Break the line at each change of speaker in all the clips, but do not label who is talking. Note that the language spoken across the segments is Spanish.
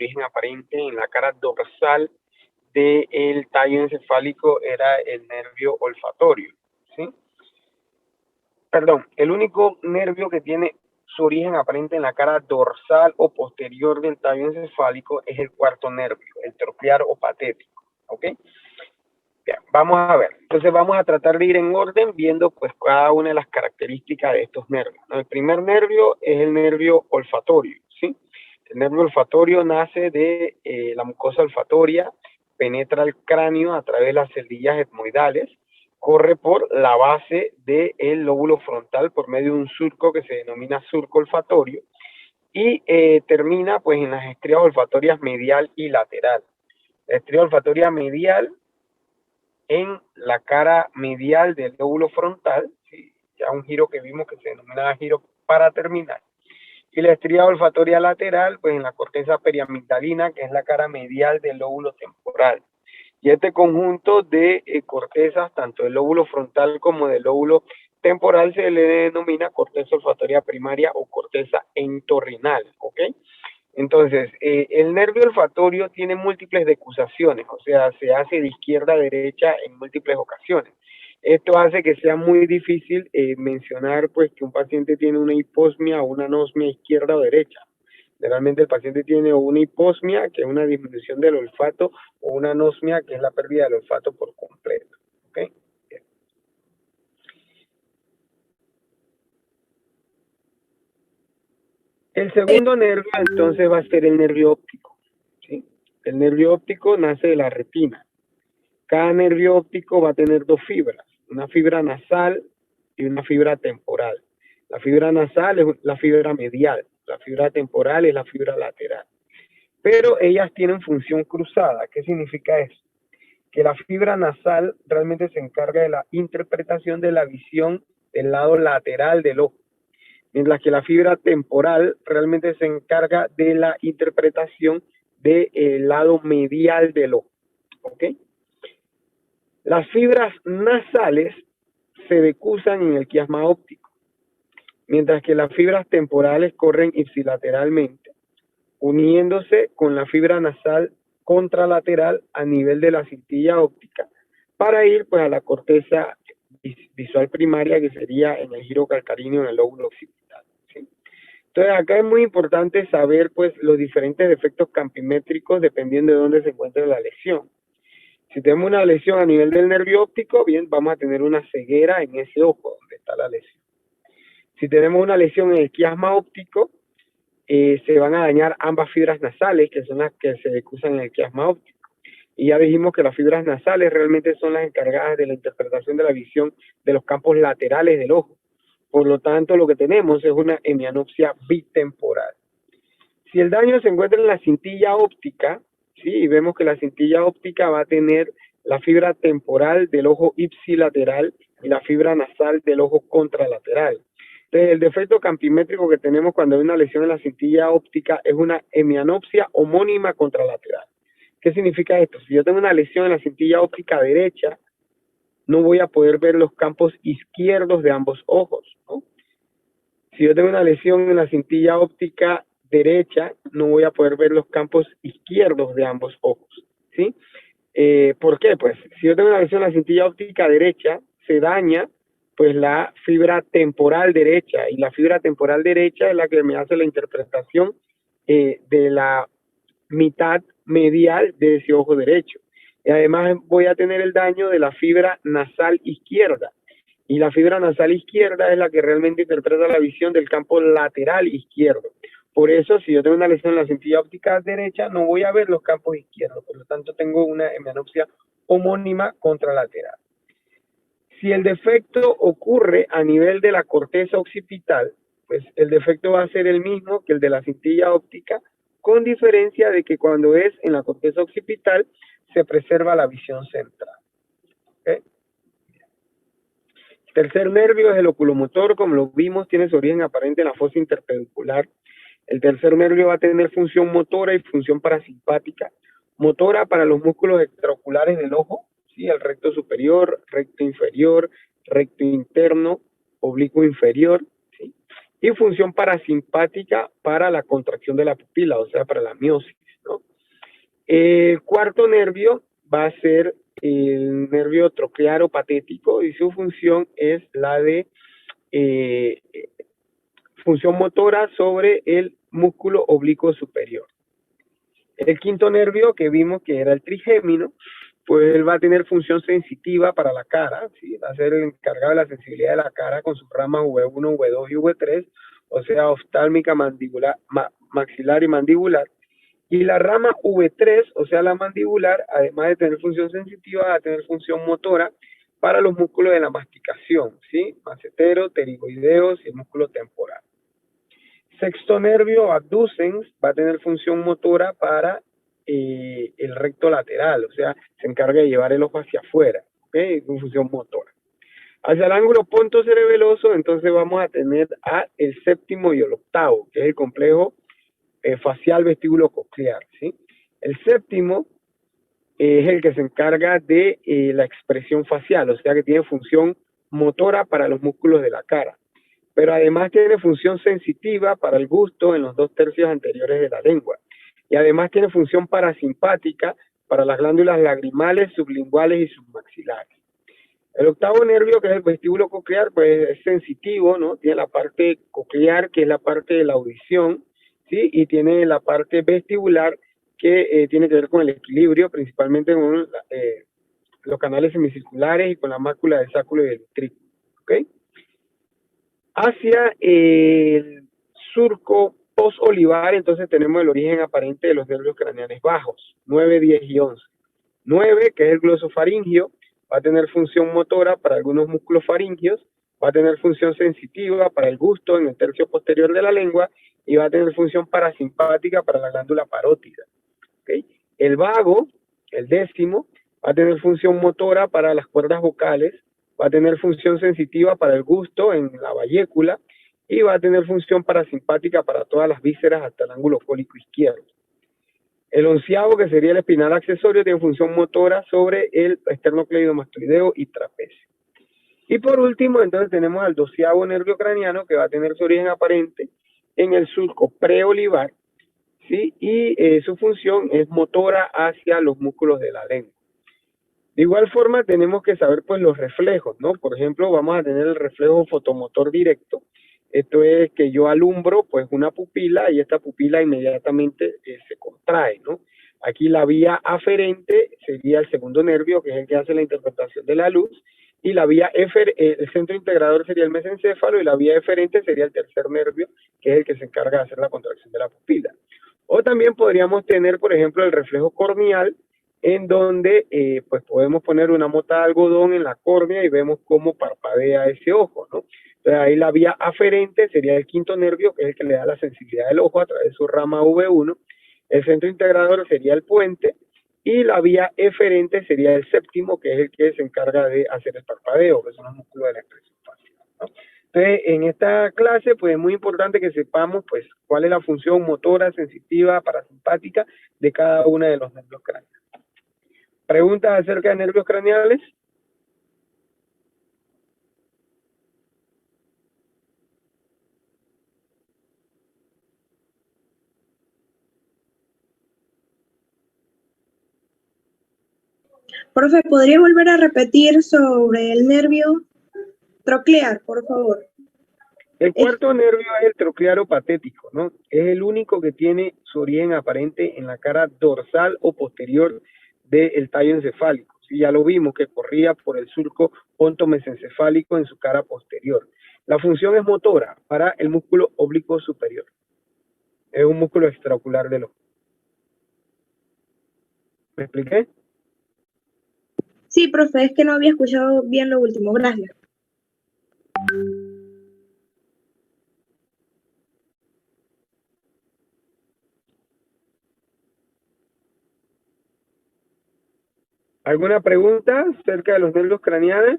origen aparente en la cara dorsal del tallo encefálico era el nervio olfatorio, ¿sí? Perdón, el único nervio que tiene su origen aparente en la cara dorsal o posterior del tallo encefálico es el cuarto nervio, el troquear o patético, ¿ok? Bien, vamos a ver. Entonces vamos a tratar de ir en orden viendo pues cada una de las características de estos nervios, ¿no? El primer nervio es el nervio olfatorio, ¿sí? El nervio olfatorio nace de la mucosa olfatoria, penetra el cráneo a través de las celdillas etmoidales, corre por la base del lóbulo frontal por medio de un surco que se denomina surco olfatorio y termina pues en las estrías olfatorias medial y lateral. La estría olfatoria medial en la cara medial del lóbulo frontal, ¿sí? Ya un giro que vimos que se denominaba giro paraterminal. Y la estría olfatoria lateral, pues en la corteza periamigdalina, que es la cara medial del lóbulo temporal. Y este conjunto de cortezas, tanto del lóbulo frontal como del lóbulo temporal, se le denomina corteza olfatoria primaria o corteza entorrinal, ¿ok? Entonces, el nervio olfatorio tiene múltiples decusaciones, o sea, se hace de izquierda a derecha en múltiples ocasiones. Esto hace que sea muy difícil mencionar pues que un paciente tiene una hiposmia o una anosmia izquierda o derecha. Generalmente el paciente tiene una hiposmia, que es una disminución del olfato, o una anosmia, que es la pérdida del olfato por completo. ¿Okay? El segundo nervio entonces va a ser el nervio óptico, ¿sí? El nervio óptico nace de la retina. Cada nervio óptico va a tener dos fibras, una fibra nasal y una fibra temporal. La fibra nasal es la fibra medial, la fibra temporal es la fibra lateral. Pero ellas tienen función cruzada. ¿Qué significa eso? Que la fibra nasal realmente se encarga de la interpretación de la visión del lado lateral del ojo, mientras que la fibra temporal realmente se encarga de la interpretación del lado medial del ojo. ¿Ok? Las fibras nasales se decusan en el quiasma óptico, mientras que las fibras temporales corren ipsilateralmente, uniéndose con la fibra nasal contralateral a nivel de la cintilla óptica para ir pues a la corteza visual primaria, que sería en el giro calcaríneo en el lóbulo occipital, ¿sí? Entonces acá es muy importante saber pues los diferentes efectos campimétricos dependiendo de dónde se encuentre la lesión. Si tenemos una lesión a nivel del nervio óptico, bien, vamos a tener una ceguera en ese ojo donde está la lesión. Si tenemos una lesión en el quiasma óptico, se van a dañar ambas fibras nasales, que son las que se decusan en el quiasma óptico. Y ya dijimos que las fibras nasales realmente son las encargadas de la interpretación de la visión de los campos laterales del ojo. Por lo tanto, lo que tenemos es una hemianopsia bitemporal. Si el daño se encuentra en la cintilla óptica, ¿sí? Y vemos que la cintilla óptica va a tener la fibra temporal del ojo ipsilateral y la fibra nasal del ojo contralateral. Entonces, el defecto campimétrico que tenemos cuando hay una lesión en la cintilla óptica es una hemianopsia homónima contralateral. ¿Qué significa esto? Si yo tengo una lesión en la cintilla óptica derecha, no voy a poder ver los campos izquierdos de ambos ojos, ¿no? Si yo tengo una lesión en la cintilla óptica derecha, no voy a poder ver los campos izquierdos de ambos ojos, ¿sí? ¿Por qué? Pues si yo tengo una lesión en la cintilla óptica derecha, se daña pues la fibra temporal derecha, y la fibra temporal derecha es la que me hace la interpretación de la mitad medial de ese ojo derecho. Y además voy a tener el daño de la fibra nasal izquierda. Y la fibra nasal izquierda es la que realmente interpreta la visión del campo lateral izquierdo. Por eso, si yo tengo una lesión en la cintilla óptica derecha, no voy a ver los campos izquierdos. Por lo tanto, tengo una hemianopsia homónima contralateral. Si el defecto ocurre a nivel de la corteza occipital, pues el defecto va a ser el mismo que el de la cintilla óptica, con diferencia de que cuando es en la corteza occipital se preserva la visión central. ¿Okay? El tercer nervio es el oculomotor, como lo vimos, tiene su origen aparente en la fosa interpedicular. El tercer nervio va a tener función motora y función parasimpática. Motora para los músculos extraoculares del ojo, ¿sí? El recto superior, recto inferior, recto interno, oblicuo inferior, ¿sí? Y función parasimpática para la contracción de la pupila, o sea, para la miosis, ¿no? El cuarto nervio va a ser el nervio troclearo patético y su función es la de eh, función motora sobre el músculo oblicuo superior. El quinto nervio que vimos que era el trigémino, pues él va a tener función sensitiva para la cara, ¿sí? Va a ser el encargado de la sensibilidad de la cara con sus ramas V1, V2 y V3, o sea, oftálmica, mandibular, maxilar y mandibular. Y la rama V3, o sea, la mandibular, además de tener función sensitiva, va a tener función motora para los músculos de la masticación, ¿sí? Macetero, pterigoideos y el músculo temporal. Sexto nervio, abducens, va a tener función motora para el recto lateral, o sea, se encarga de llevar el ojo hacia afuera, ¿ok? Con función motora. Hacia el ángulo pontocerebeloso, entonces vamos a tener a el séptimo y el octavo, que es el complejo facial vestíbulo coclear, ¿sí? El séptimo es el que se encarga de la expresión facial, o sea que tiene función motora para los músculos de la cara, pero además tiene función sensitiva para el gusto en los 2/3 anteriores de la lengua, y además tiene función parasimpática para las glándulas lagrimales, sublinguales y submaxilares. El octavo nervio, que es el vestíbulo coclear, pues es sensitivo, ¿no? Tiene la parte coclear, que es la parte de la audición, ¿sí? Y tiene la parte vestibular, que tiene que ver con el equilibrio, principalmente con los canales semicirculares y con la mácula del sáculo y del ventrículo, ¿ok? Hacia el surco postolivar, entonces tenemos el origen aparente de los nervios craneales bajos, 9, 10 y 11. 9, que es el glosofaringio, va a tener función motora para algunos músculos faringios, va a tener función sensitiva para el gusto en el tercio posterior de la lengua y va a tener función parasimpática para la glándula parótida. ¿Okay? El vago, el décimo, va a tener función motora para las cuerdas vocales, va a tener función sensitiva para el gusto en la vallécula y va a tener función parasimpática para todas las vísceras hasta el ángulo fólico izquierdo. El onceavo, que sería el espinal accesorio, tiene función motora sobre el esternocleidomastoideo y trapecio. Y por último, entonces tenemos al 12º nervio craneano, que va a tener su origen aparente en el surco preolivar, ¿sí? Y su función es motora hacia los músculos de la lengua. De igual forma, tenemos que saber pues los reflejos, ¿no? Por ejemplo, vamos a tener el reflejo fotomotor directo. Esto es que yo alumbro pues una pupila y esta pupila inmediatamente se contrae, ¿no? Aquí la vía aferente sería el segundo nervio, que es el que hace la interpretación de la luz, y la vía el centro integrador sería el mesencéfalo y la vía eferente sería el tercer nervio, que es el que se encarga de hacer la contracción de la pupila. O también podríamos tener, por ejemplo, el reflejo corneal, en donde pues podemos poner una mota de algodón en la córnea y vemos cómo parpadea ese ojo, ¿no? Entonces ahí la vía aferente sería el quinto nervio, que es el que le da la sensibilidad del ojo a través de su rama V1. El centro integrador sería el puente y la vía eferente sería el séptimo, que es el que se encarga de hacer el parpadeo, que son los músculos de la expresión facial, ¿no? Entonces, en esta clase, pues es muy importante que sepamos, pues, cuál es la función motora, sensitiva, parasimpática de cada una de los nervios craneales. ¿Preguntas acerca de nervios craneales?
Profe, ¿podría volver a repetir sobre el nervio troclear, por favor?
El cuarto nervio es el troclearo patético, ¿no? Es el único que tiene su origen aparente en la cara dorsal o posterior del tallo encefálico. Sí, ya lo vimos que corría por el surco pontomesencefálico en su cara posterior. La función es motora para el músculo oblicuo superior. Es un músculo extraocular del ojo. ¿Me expliqué?
Sí, profe, es que no había escuchado bien lo último. Gracias.
¿Alguna pregunta acerca de los nervios craneales?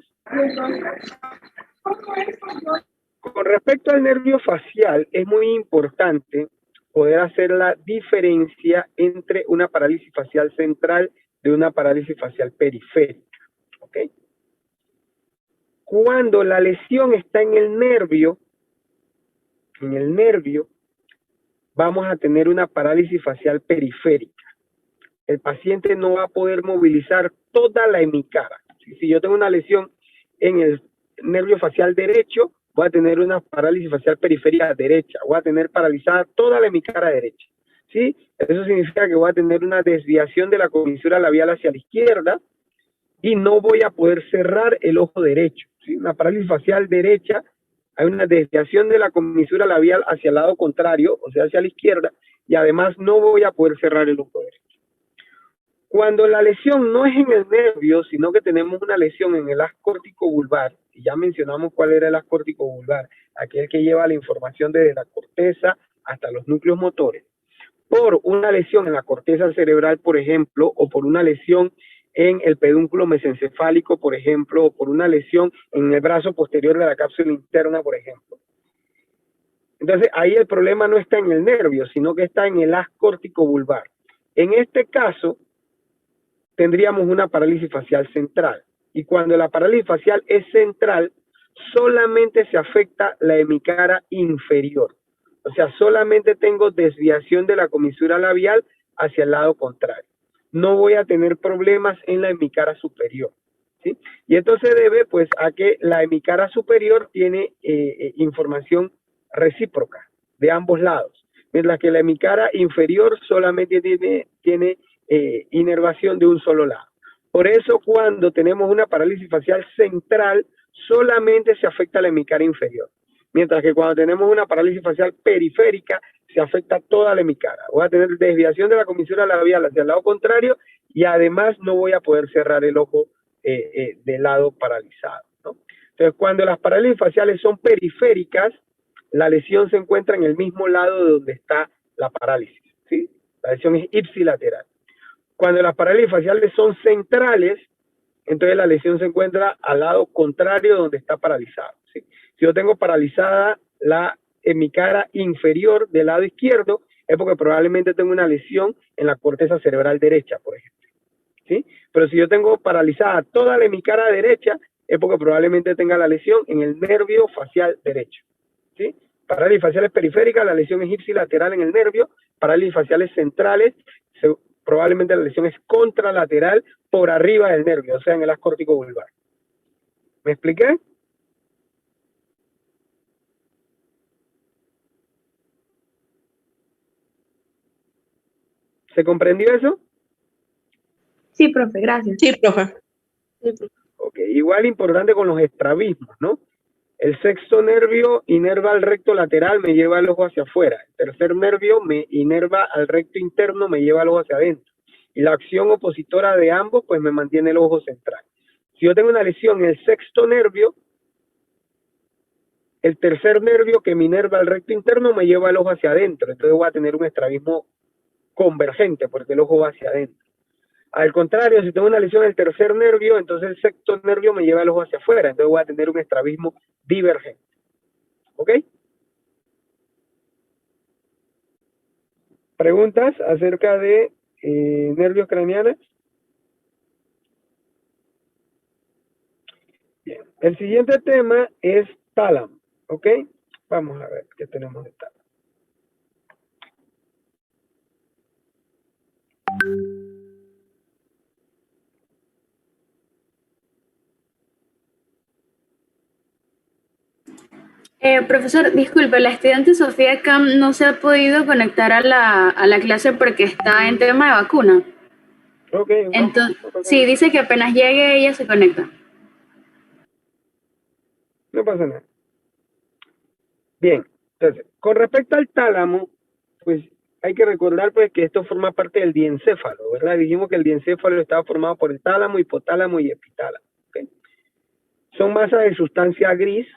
Con respecto al nervio facial, es muy importante poder hacer la diferencia entre una parálisis facial central de una parálisis facial periférica. ¿Ok? Cuando la lesión está en el nervio, vamos a tener una parálisis facial periférica. el paciente no va a poder movilizar toda la hemicara. Si yo tengo una lesión en el nervio facial derecho, voy a tener una parálisis facial periférica derecha, voy a tener paralizada toda la hemicara derecha. ¿Sí? Eso significa que voy a tener una desviación de la comisura labial hacia la izquierda y no voy a poder cerrar el ojo derecho. ¿Sí? Una parálisis facial derecha, hay una desviación de la comisura labial hacia el lado contrario, o sea, hacia la izquierda, y además no voy a poder cerrar el ojo derecho. Cuando la lesión no es en el nervio, sino que tenemos una lesión en el haz córtico vulvar, y ya mencionamos cuál era el haz córtico vulvar, aquel que lleva la información desde la corteza hasta los núcleos motores, por una lesión en la corteza cerebral, por ejemplo, o por una lesión en el pedúnculo mesencefálico, por ejemplo, o por una lesión en el brazo posterior de la cápsula interna, por ejemplo. Entonces, ahí el problema no está en el nervio, sino que está en el haz córtico vulvar. En este caso, tendríamos una parálisis facial central. Y cuando la parálisis facial es central, solamente se afecta la hemicara inferior. O sea, solamente tengo desviación de la comisura labial hacia el lado contrario. No voy a tener problemas en la hemicara superior. ¿Sí? Y esto se debe pues a que la hemicara superior tiene información recíproca de ambos lados, mientras que la hemicara inferior solamente tiene inervación de un solo lado. Por eso cuando tenemos una parálisis facial central, solamente se afecta la hemicara inferior, mientras que cuando tenemos una parálisis facial periférica, se afecta toda la hemicara. Voy a tener desviación de la comisura labial hacia el lado contrario y además no voy a poder cerrar el ojo del lado paralizado, ¿no? Entonces, cuando las parálisis faciales son periféricas, la lesión se encuentra en el mismo lado de donde está la parálisis, ¿sí? La lesión es ipsilateral. Cuando las parálisis faciales son centrales, entonces la lesión se encuentra al lado contrario de donde está paralizado, ¿sí? Si yo tengo paralizada la hemicara inferior del lado izquierdo, es porque probablemente tengo una lesión en la corteza cerebral derecha, por ejemplo, ¿sí? Pero si yo tengo paralizada toda la hemicara derecha, es porque probablemente tenga la lesión en el nervio facial derecho, ¿sí? Parálisis faciales periféricas, la lesión es ipsilateral en el nervio. Parálisis faciales centrales, probablemente la lesión es contralateral por arriba del nervio, o sea, en el haz córtico vulvar. ¿Me expliqué? ¿Se comprendió eso?
Sí, profe, gracias.
Sí, profe.
Ok, igual importante con los estrabismos, ¿no? El sexto nervio inerva al recto lateral, me lleva el ojo hacia afuera. El tercer nervio me inerva al recto interno, me lleva el ojo hacia adentro. Y la acción opositora de ambos, pues me mantiene el ojo central. Si yo tengo una lesión en el sexto nervio, el tercer nervio que me inerva al recto interno me lleva el ojo hacia adentro. Entonces voy a tener un estrabismo convergente porque el ojo va hacia adentro. Al contrario, si tengo una lesión en el tercer nervio, entonces el sexto nervio me lleva el ojo hacia afuera. Entonces voy a tener un estrabismo divergente. ¿Ok? ¿Preguntas acerca de nervios craneanos? Bien. El siguiente tema es tálamo. ¿Ok? Vamos a ver qué tenemos de tálamo.
Profesor, disculpe, la estudiante Sofía Cam no se ha podido conectar a la clase porque está en tema de vacuna.
Ok.
Entonces, sí, dice que apenas llegue ella se conecta.
No pasa nada. Bien, entonces, con respecto al tálamo, pues hay que recordar pues que esto forma parte del diencéfalo, ¿verdad? Dijimos que el diencéfalo estaba formado por el tálamo, hipotálamo y epitálamo. ¿Okay? Son masas de sustancia gris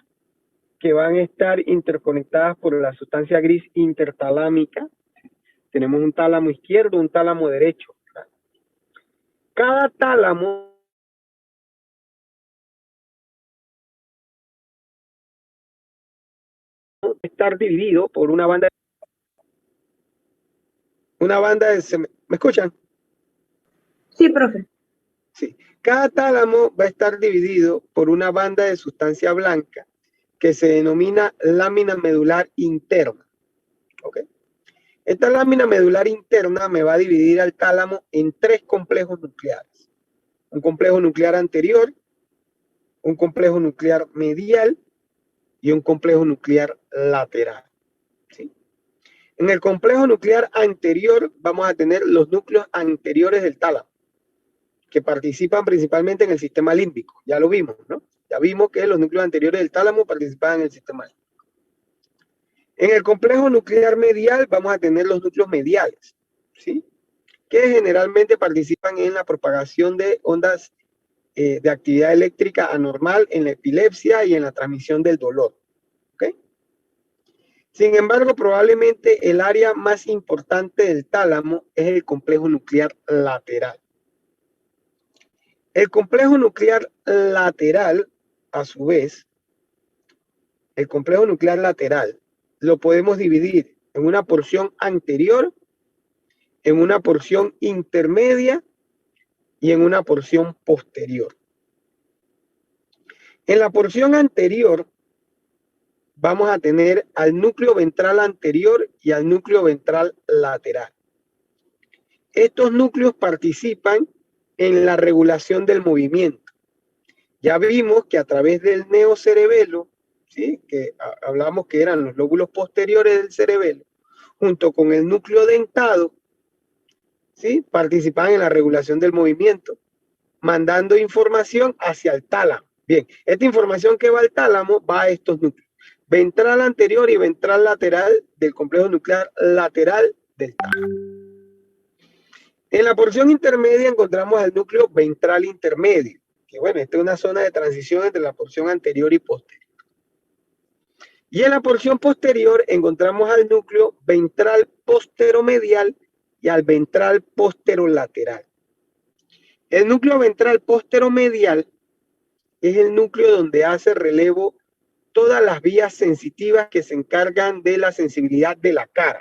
que van a estar interconectadas por la sustancia gris intertalámica. Tenemos un tálamo izquierdo, un tálamo derecho, ¿verdad? Cada tálamo va a estar dividido por una banda de... ¿Me escuchan?
Sí, profe.
Sí. Cada tálamo va a estar dividido por una banda de sustancia blanca que se denomina lámina medular interna. ¿Ok? Esta lámina medular interna me va a dividir al tálamo en 3 complejos nucleares. Un complejo nuclear anterior, un complejo nuclear medial y un complejo nuclear lateral. ¿Sí? En el complejo nuclear anterior vamos a tener los núcleos anteriores del tálamo, que participan principalmente en el sistema límbico. Ya lo vimos, ¿no? Ya vimos que los núcleos anteriores del tálamo participan en el sistema límbico. En el complejo nuclear medial vamos a tener los núcleos mediales, ¿sí? Que generalmente participan en la propagación de ondas de actividad eléctrica anormal en la epilepsia y en la transmisión del dolor. ¿Okay? Sin embargo, probablemente el área más importante del tálamo es el complejo nuclear lateral. El complejo nuclear lateral, a su vez, el complejo nuclear lateral lo podemos dividir en una porción anterior, en una porción intermedia y en una porción posterior. En la porción anterior vamos a tener al núcleo ventral anterior y al núcleo ventral lateral. Estos núcleos participan en la regulación del movimiento. Ya vimos que a través del neocerebelo, ¿sí? Que hablamos que eran los lóbulos posteriores del cerebelo, junto con el núcleo dentado, ¿sí? Participan en la regulación del movimiento, mandando información hacia el tálamo. Bien, esta información que va al tálamo va a estos núcleos. Ventral anterior y ventral lateral del complejo nuclear lateral del tálamo. En la porción intermedia encontramos el núcleo ventral intermedio, que bueno, esta es una zona de transición entre la porción anterior y posterior. Y en la porción posterior encontramos al núcleo ventral posteromedial y al ventral posterolateral. El núcleo ventral posteromedial es el núcleo donde hace relevo todas las vías sensitivas que se encargan de la sensibilidad de la cara.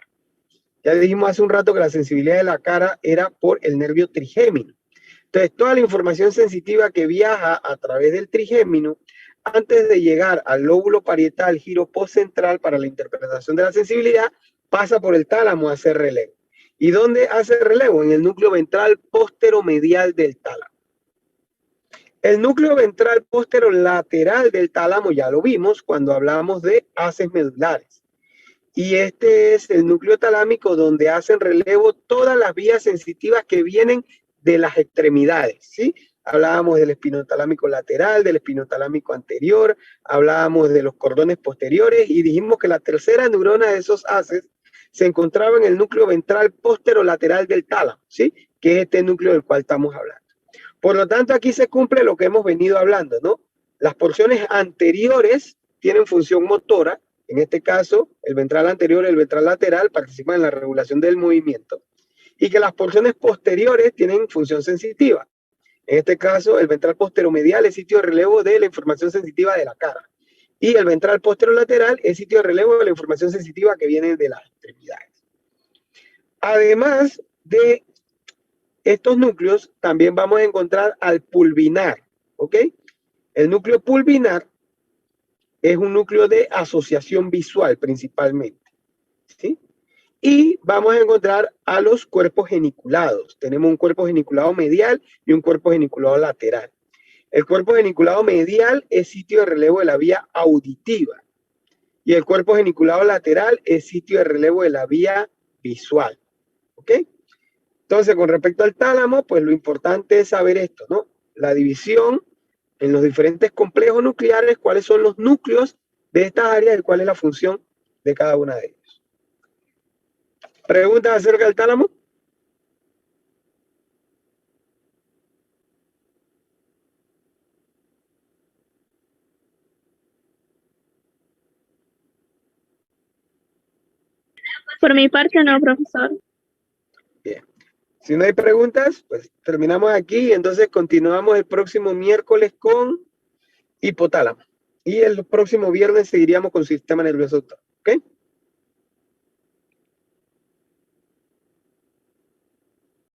Ya dijimos hace un rato que la sensibilidad de la cara era por el nervio trigémino. Entonces, toda la información sensitiva que viaja a través del trigémino, antes de llegar al lóbulo parietal giro postcentral para la interpretación de la sensibilidad, pasa por el tálamo a hacer relevo. ¿Y dónde hace relevo? En el núcleo ventral posteromedial del tálamo. El núcleo ventral posterolateral del tálamo ya lo vimos cuando hablamos de haces medulares. Y este es el núcleo talámico donde hacen relevo todas las vías sensitivas que vienen de las extremidades, ¿sí? Hablábamos del espinotalámico lateral, del espinotalámico anterior, hablábamos de los cordones posteriores y dijimos que la tercera neurona de esos haces se encontraba en el núcleo ventral posterolateral del tálamo, ¿sí? Que es este núcleo del cual estamos hablando. Por lo tanto, aquí se cumple lo que hemos venido hablando, ¿no? Las porciones anteriores tienen función motora, en este caso, el ventral anterior y el ventral lateral participan en la regulación del movimiento, y que las porciones posteriores tienen función sensitiva. En este caso, el ventral posteromedial es sitio de relevo de la información sensitiva de la cara, y el ventral posterolateral es sitio de relevo de la información sensitiva que viene de las extremidades. Además de estos núcleos, también vamos a encontrar al pulvinar, ¿ok? El núcleo pulvinar es un núcleo de asociación visual principalmente, ¿sí? Y vamos a encontrar a los cuerpos geniculados. Tenemos un cuerpo geniculado medial y un cuerpo geniculado lateral. El cuerpo geniculado medial es sitio de relevo de la vía auditiva y el cuerpo geniculado lateral es sitio de relevo de la vía visual, ¿ok? Entonces, con respecto al tálamo, pues lo importante es saber esto, ¿no? La división en los diferentes complejos nucleares, cuáles son los núcleos de estas áreas y cuál es la función de cada una de ellos. ¿Preguntas acerca del tálamo?
Por mi parte, no, profesor.
Bien. Si no hay preguntas, pues terminamos aquí y entonces continuamos el próximo miércoles con hipotálamo. Y el próximo viernes seguiríamos con sistema nervioso autónomo. ¿Ok?